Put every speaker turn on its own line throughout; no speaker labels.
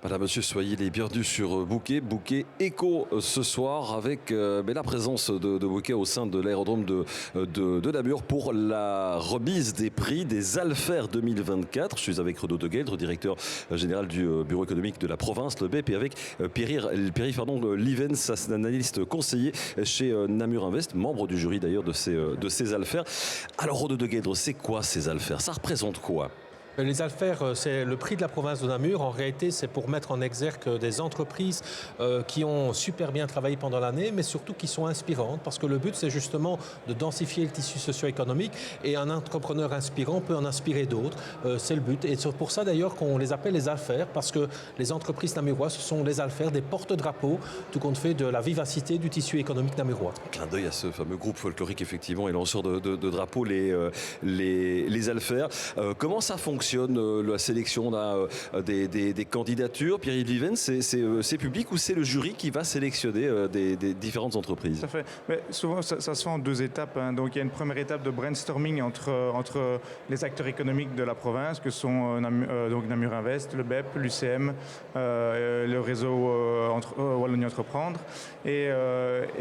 Madame, monsieur, soyez les bienvenus sur Bouquet Éco ce soir avec la présence de Bouquet au sein de l'aérodrome de Namur pour la remise des prix des Alfer 2024. Je suis avec Renaud De Gueldre, directeur général du bureau économique de la province, le BEP, et avec Pierre Livens, analyste conseiller chez Namur Invest, membre du jury d'ailleurs de ces Alfer. Alors Renaud De Gueldre, c'est quoi ces Alfer? Ça représente quoi?
Les Alfer, c'est le prix de la province de Namur. En réalité, c'est pour mettre en exergue des entreprises qui ont super bien travaillé pendant l'année, mais surtout qui sont inspirantes, parce que le but, c'est justement de densifier le tissu socio-économique, et un entrepreneur inspirant peut en inspirer d'autres. C'est le but. Et c'est pour ça, d'ailleurs, qu'on les appelle les Alfer, parce que les entreprises namuroises, ce sont les Alfer, des porte-drapeaux, tout compte fait de la vivacité du tissu économique namurois.
Clin d'œil à ce fameux groupe folklorique, effectivement, et lanceur de drapeaux, les Alfer. Comment ça fonctionne la sélection des candidatures? Pierre Livens, c'est public ou c'est le jury qui va sélectionner des différentes entreprises?
Ça fait. Mais souvent, ça se fait en deux étapes. Donc, il y a une première étape de brainstorming entre les acteurs économiques de la province, que sont donc Namur Invest, le BEP, l'UCM, le réseau Wallonie Entreprendre. Et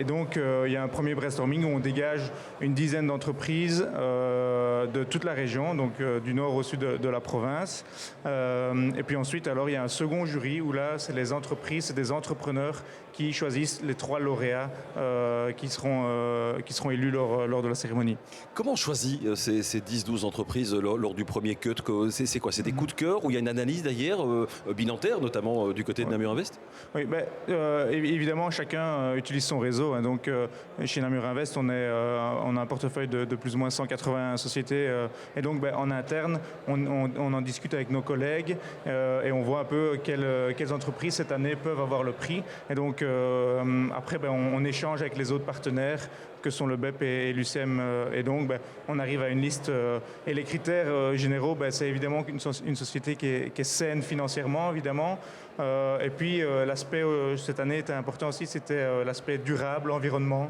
donc, il y a un premier brainstorming où on dégage une dizaine d'entreprises de toute la région, donc du nord au sud de la province. Et puis ensuite, alors, il y a un second jury où là, c'est les entreprises, c'est des entrepreneurs qui choisissent les 3 lauréats qui seront élus lors de la cérémonie.
Comment on choisit ces 10-12 entreprises lors du premier cut? C'est quoi? C'est des coups de cœur ou il y a une analyse d'ailleurs bilantaire, notamment du côté de Namur Invest?
Oui, évidemment, chacun utilise son réseau. Donc, chez Namur Invest, on a un portefeuille de plus ou moins 180 sociétés. Et donc, en interne, on en discute avec nos collègues et on voit un peu quelles entreprises cette année peuvent avoir le prix. Et donc, après, on échange avec les autres partenaires que sont le BEP et l'UCM. Et donc, on arrive à une liste. Et les critères généraux, c'est évidemment une société qui est saine financièrement, évidemment. Et puis, l'aspect, cette année était important aussi, c'était l'aspect durable, environnement.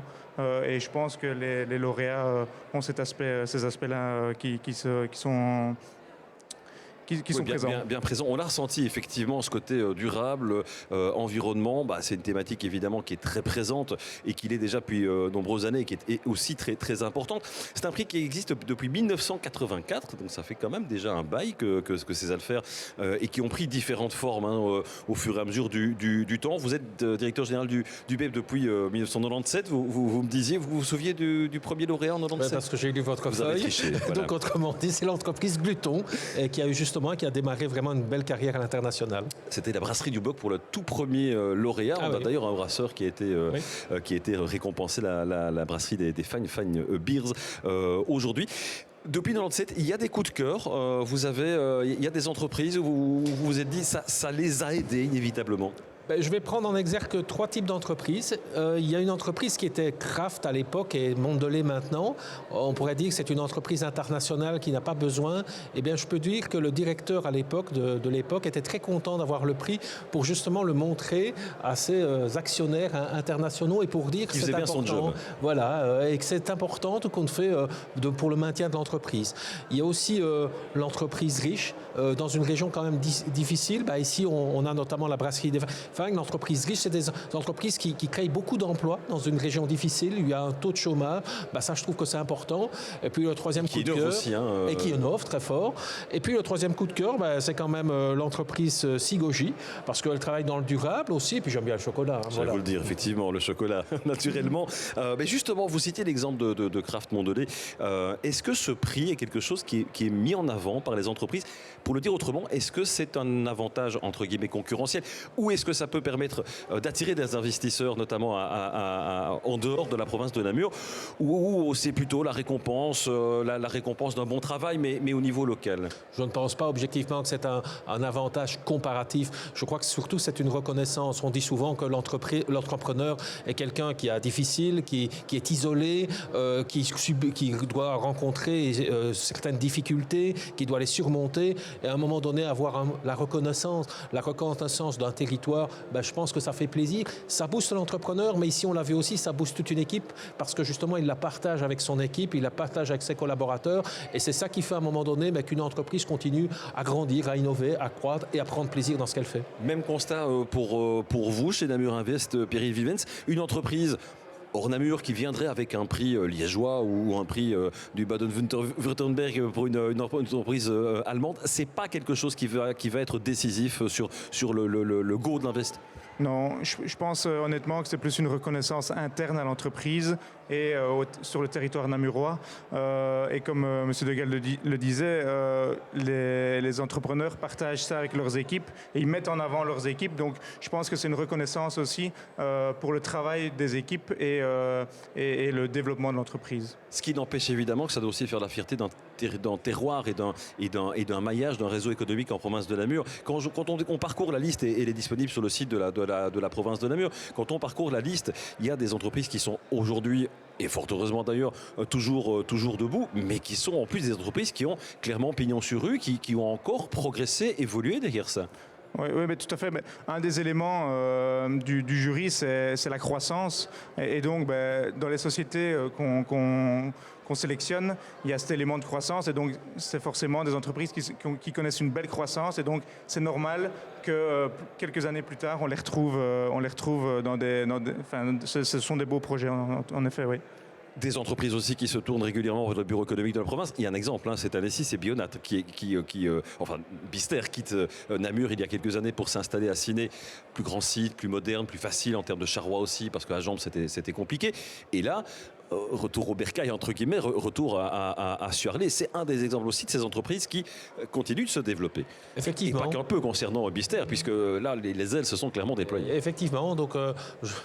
Et je pense que les lauréats ont ces aspects-là qui sont présents.
Bien présents. On l'a ressenti effectivement, ce côté durable, environnement. C'est une thématique évidemment qui est très présente et qui l'est déjà depuis nombreuses années et qui est aussi très, très importante. C'est un prix qui existe depuis 1984, donc ça fait quand même déjà un bail que ces Alfer et qui ont pris différentes formes au fur et à mesure du temps. Vous êtes directeur général du BEP depuis 1997. Vous me disiez, vous vous souviez du premier lauréat en 1997?
Parce que j'ai lu votre feuille.
Voilà.
Donc autrement dit, c'est l'entreprise Gluton qui a eu qui a démarré vraiment une belle carrière à l'international.
C'était la brasserie du Boc pour le tout premier lauréat. On a d'ailleurs un brasseur qui a été récompensé, la brasserie des Fine Beers aujourd'hui. Depuis 1997, il y a des coups de cœur. Il y a des entreprises où vous vous êtes dit ça les a aidés inévitablement.
Je vais prendre en exergue 3 types d'entreprises. Il y a une entreprise qui était Kraft à l'époque et Mondelez maintenant. On pourrait dire que c'est une entreprise internationale qui n'a pas besoin. Eh bien, je peux dire que le directeur à l'époque de l'époque était très content d'avoir le prix pour justement le montrer à ses actionnaires internationaux et pour dire que c'est important. Son job. Voilà, et que c'est important tout compte fait pour le maintien de l'entreprise. Il y a aussi l'entreprise riche dans une région quand même difficile. Ici, on a notamment la brasserie des une entreprise riche, c'est des entreprises qui créent beaucoup d'emplois dans une région difficile. Il y a un taux de chômage. Ça, je trouve que c'est important. Et puis le troisième coup de cœur, et qui innove très fort. Et puis le troisième coup de cœur, c'est quand même l'entreprise Sigoji, parce qu'elle travaille dans le durable aussi. Et puis j'aime bien le chocolat.
Je vais vous le dire, effectivement, le chocolat, naturellement. Mais justement, vous citiez l'exemple de Kraft Mondelez. Est-ce que ce prix est quelque chose qui est mis en avant par les entreprises? Pour le dire autrement, est-ce que c'est un avantage entre guillemets concurrentiel, ou est-ce que ça peut permettre d'attirer des investisseurs, notamment en dehors de la province de Namur, ou c'est plutôt la récompense d'un bon travail, mais au niveau local?
Je ne pense pas objectivement que c'est un avantage comparatif. Je crois que surtout c'est une reconnaissance. On dit souvent que l'entrepreneur est quelqu'un qui est difficile, qui est isolé, qui doit rencontrer certaines difficultés, qui doit les surmonter. et à un moment donné avoir la reconnaissance d'un territoire, je pense que ça fait plaisir. Ça booste l'entrepreneur, mais ici on l'a vu aussi, ça booste toute une équipe parce que justement il la partage avec son équipe, il la partage avec ses collaborateurs et c'est ça qui fait à un moment donné qu'une entreprise continue à grandir, à innover, à croître et à prendre plaisir dans ce qu'elle fait.
Même constat pour vous chez Namur Invest, Pierre Vivens, une entreprise hors Namur qui viendrait avec un prix liégeois ou un prix du Baden-Württemberg pour une entreprise allemande, c'est pas quelque chose qui va être décisif sur le go de l'Invest.
Non, je pense honnêtement que c'est plus une reconnaissance interne à l'entreprise et sur le territoire namurois. Et comme M. Degal le disait, les entrepreneurs partagent ça avec leurs équipes et ils mettent en avant leurs équipes. Donc je pense que c'est une reconnaissance aussi pour le travail des équipes et le développement de l'entreprise.
Ce qui n'empêche évidemment que ça doit aussi faire la fierté d'un terroir et d'un maillage, d'un réseau économique en province de Namur. Quand on parcourt la liste, et elle est disponible sur le site de la province de Namur, quand on parcourt la liste, il y a des entreprises qui sont aujourd'hui, et fort heureusement d'ailleurs, toujours debout, mais qui sont en plus des entreprises qui ont clairement pignon sur rue, qui ont encore progressé, évolué derrière ça.
Oui, mais tout à fait. Mais un des éléments du jury, c'est la croissance. Et donc, dans les sociétés qu'on sélectionne, il y a cet élément de croissance. Et donc, c'est forcément des entreprises qui connaissent une belle croissance. Et donc, c'est normal que quelques années plus tard, on les retrouve dans ce sont des beaux projets, en effet, oui.
Des entreprises aussi qui se tournent régulièrement vers le bureau économique de la province. Il y a un exemple, cette année-ci, c'est Bionat, Bister quitte Namur il y a quelques années pour s'installer à Ciney. Plus grand site, plus moderne, plus facile en termes de charroi aussi, parce qu'à Jambes, c'était compliqué. Et là, retour au bercail, entre guillemets, retour à Suarlé. C'est un des exemples aussi de ces entreprises qui continuent de se développer.
Effectivement.
Et pas qu'un peu concernant Bister, puisque là, les ailes se sont clairement déployées.
Effectivement. Donc,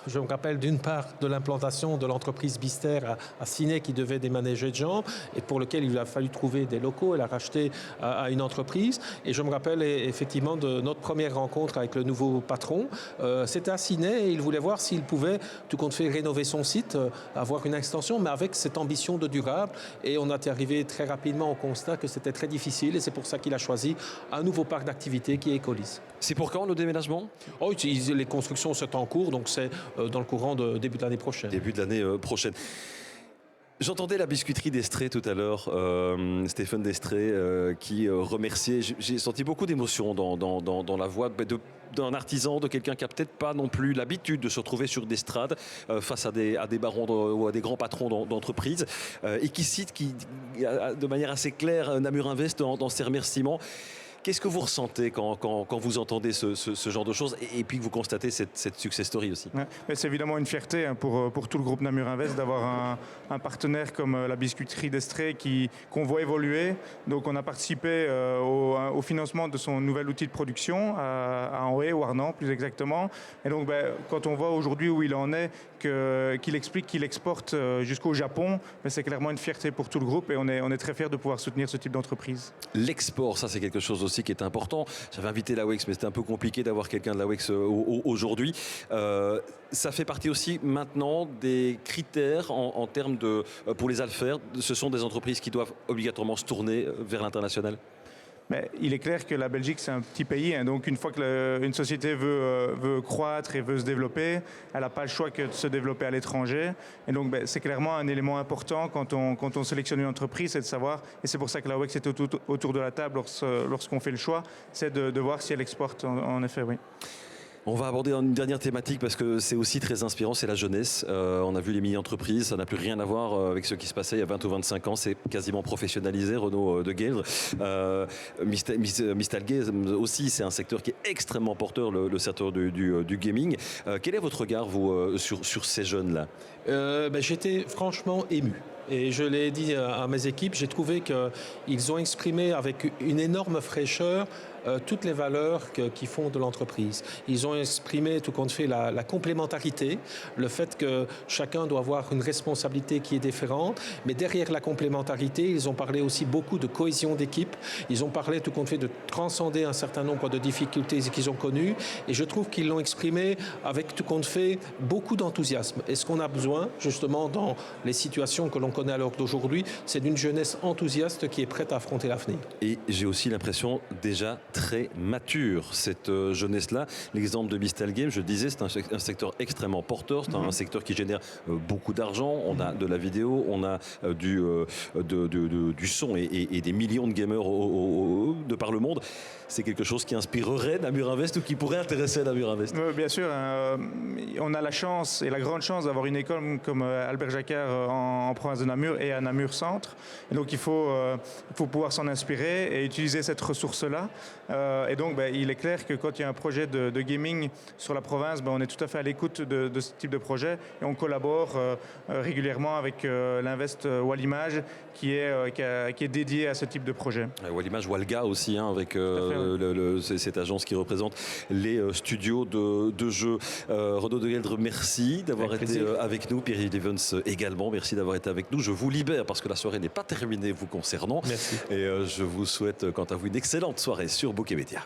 je me rappelle d'une part de l'implantation de l'entreprise Bister à Ciney qui devait déménager de Jambes et pour lequel il a fallu trouver des locaux et la racheter à une entreprise. Et je me rappelle effectivement de notre première rencontre avec le nouveau patron. C'était à Ciney et il voulait voir s'il pouvait, tout compte fait, rénover son site, avoir une extension, mais avec cette ambition de durable. Et on est arrivé très rapidement au constat que c'était très difficile et c'est pour ça qu'il a choisi un nouveau parc d'activités qui est Ecolis.
C'est pour quand le déménagement ?
Les constructions sont en cours, donc c'est dans le courant de début de l'année prochaine.
Début de l'année prochaine. J'entendais la biscuiterie d'Estrée tout à l'heure, Stéphane d'Estrée qui remerciait. J'ai senti beaucoup d'émotion dans la voix d'un artisan, de quelqu'un qui n'a peut-être pas non plus l'habitude de se retrouver sur des estrades face à des barons ou à des grands patrons d'entreprise et qui cite de manière assez claire Namur Invest dans ses remerciements. Qu'est-ce que vous ressentez quand vous entendez ce genre de choses et puis que vous constatez cette success story aussi ?
Ouais, c'est évidemment une fierté pour tout le groupe Namur Invest d'avoir un partenaire comme la biscuiterie d'Estrée qu'on voit évoluer. Donc on a participé au financement de son nouvel outil de production à Anhoué, ou Arnans plus exactement. Et donc quand on voit aujourd'hui où il en est, qu'il explique qu'il exporte jusqu'au Japon, c'est clairement une fierté pour tout le groupe et on est très fiers de pouvoir soutenir ce type d'entreprise.
L'export, ça c'est quelque chose aussi qui est important. J'avais invité l'AWEX, mais c'était un peu compliqué d'avoir quelqu'un de l'AWEX aujourd'hui. Ça fait partie aussi maintenant des critères en termes pour les Alfer. Ce sont des entreprises qui doivent obligatoirement se tourner vers l'international.
Mais il est clair que la Belgique, c'est un petit pays. Donc, une fois qu'une société veut croître et veut se développer, elle n'a pas le choix que de se développer à l'étranger. Et donc, c'est clairement un élément important quand on sélectionne une entreprise, c'est de savoir, et c'est pour ça que la WEX est autour de la table lorsqu'on fait le choix, c'est de voir si elle exporte, en effet, oui.
On va aborder une dernière thématique parce que c'est aussi très inspirant, c'est la jeunesse. On a vu les mini-entreprises, ça n'a plus rien à voir avec ce qui se passait il y a 20 ou 25 ans. C'est quasiment professionnalisé, Renaud de Gueldre. Mistalguet aussi, c'est un secteur qui est extrêmement porteur, le secteur du gaming. Quel est votre regard, vous, sur ces jeunes-là ?
J'étais franchement ému. Et je l'ai dit à mes équipes, j'ai trouvé qu'ils ont exprimé avec une énorme fraîcheur toutes les valeurs qui font de l'entreprise. Ils ont exprimé tout compte fait la complémentarité, le fait que chacun doit avoir une responsabilité qui est différente, mais derrière la complémentarité, ils ont parlé aussi beaucoup de cohésion d'équipe. Ils ont parlé tout compte fait de transcender un certain nombre de difficultés qu'ils ont connues, et je trouve qu'ils l'ont exprimé avec tout compte fait beaucoup d'enthousiasme. Et ce qu'on a besoin, justement, dans les situations que l'on connaît à l'heure d'aujourd'hui, c'est d'une jeunesse enthousiaste qui est prête à affronter l'avenir.
Et j'ai aussi l'impression déjà très mature, cette jeunesse-là. L'exemple de Mistal Game, je le disais, c'est un secteur extrêmement porteur, c'est un secteur qui génère beaucoup d'argent. On a de la vidéo, on a du son et des millions de gamers de par le monde. C'est quelque chose qui inspirerait Namur Invest ou qui pourrait intéresser Namur Invest?
Bien sûr, on a la chance et la grande chance d'avoir une école comme Albert Jacquard en province de Namur et à Namur Centre. Et donc il faut pouvoir s'en inspirer et utiliser cette ressource-là. Et donc il est clair que quand il y a un projet de gaming sur la province, on est tout à fait à l'écoute de ce type de projet et on collabore régulièrement avec l'Invest Wallimage qui est dédié à ce type de projet.
Wallimage, Walga aussi, avec cette agence qui représente les studios de jeux. Renaud de Gueldre, merci d'avoir été avec nous. Pierre-Yves Evans également, merci d'avoir été avec nous. Je vous libère parce que la soirée n'est pas terminée vous concernant.
Merci.
Et je vous souhaite quant à vous une excellente soirée sur Bouquet Média.